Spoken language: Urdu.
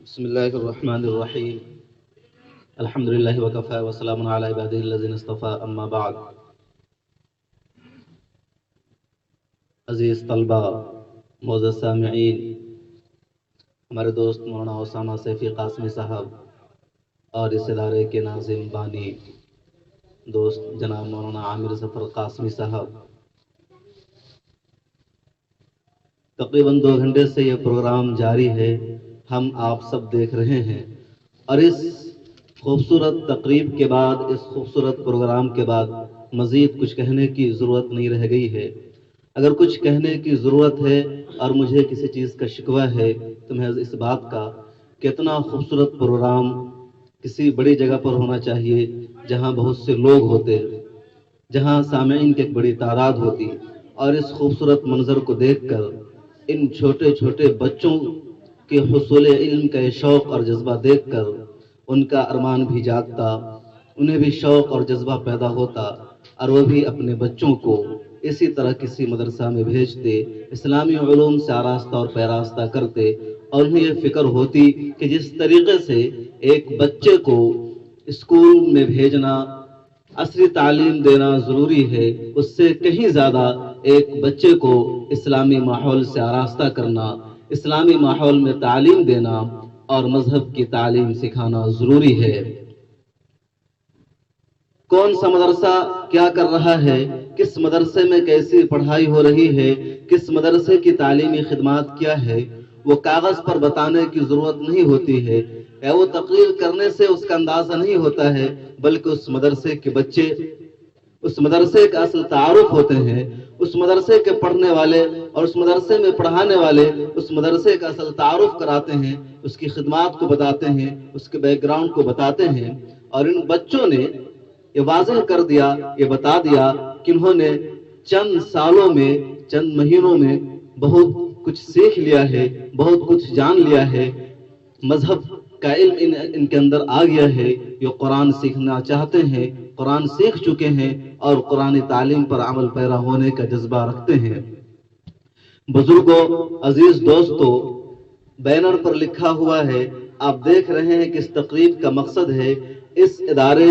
بسم اللہ الرحمن الرحیم الحمد للہ وکفی وسلام علی عبادہ الذین اصطفی اما بعد. عزیز طلبہ، معزز سامعین، ہمارے دوست مولانا اسامہ سیفی قاسمی صاحب اور اس ادارے کے ناظم بانی دوست جناب مولانا عامر ظفر قاسمی صاحب، تقریباً 2 گھنٹے سے یہ پروگرام جاری ہے، ہم آپ سب دیکھ رہے ہیں. اور اس خوبصورت تقریب کے بعد، اس خوبصورت پروگرام کے بعد مزید کچھ کہنے کی ضرورت نہیں رہ گئی ہے. اگر کچھ کہنے کی ضرورت ہے اور مجھے کسی چیز کا شکوہ ہے تو محض اس بات کا کہ اتنا خوبصورت پروگرام کسی بڑی جگہ پر ہونا چاہیے جہاں بہت سے لوگ ہوتے، جہاں سامعین کی ایک بڑی تعداد ہوتی، اور اس خوبصورت منظر کو دیکھ کر ان چھوٹے چھوٹے بچوں کے حصول علم کا یہ شوق اور جذبہ دیکھ کر ان کا ارمان بھی جاگتا، انہیں بھی شوق اور جذبہ پیدا ہوتا، اور وہ بھی اپنے بچوں کو اسی طرح کسی مدرسہ میں بھیجتے، اسلامی علوم سے آراستہ اور پیراستہ کرتے، اور انہیں یہ فکر ہوتی کہ جس طریقے سے ایک بچے کو اسکول میں بھیجنا، عصری تعلیم دینا ضروری ہے، اس سے کہیں زیادہ ایک بچے کو اسلامی ماحول سے آراستہ کرنا، اسلامی ماحول میں تعلیم دینا اور مذہب کی تعلیم سکھانا ضروری ہے. کون سا مدرسہ کیا کر رہا ہے، کس مدرسے میں کیسی پڑھائی ہو رہی ہے، کس مدرسے کی تعلیمی خدمات کیا ہے، وہ کاغذ پر بتانے کی ضرورت نہیں ہوتی ہے، یا وہ تقریر کرنے سے اس کا اندازہ نہیں ہوتا ہے، بلکہ اس مدرسے کے بچے اس مدرسے کا اصل تعارف ہوتے ہیں، اس مدرسے کے پڑھنے والے اور اس مدرسے میں پڑھانے والے اس مدرسے کا اصل تعارف کراتے ہیں، اس کی خدمات کو بتاتے ہیں، اس کے بیک گراؤنڈ کو بتاتے ہیں. اور ان بچوں نے یہ واضح کر دیا، یہ بتا دیا کہ انہوں نے چند سالوں میں، چند مہینوں میں بہت کچھ سیکھ لیا ہے، بہت کچھ جان لیا ہے، مذہب کا علم ان کے اندر آ گیا ہے. یہ قرآن سیکھنا چاہتے ہیں، قرآن سیکھ چکے ہیں اور قرآن تعلیم پر عمل پیرا ہونے کا جذبہ رکھتے ہیں. بزرگوں، عزیز دوستو، بینر پر لکھا ہوا ہے، آپ دیکھ رہے ہیں کہ اس تقریب کا مقصد ہے اس ادارے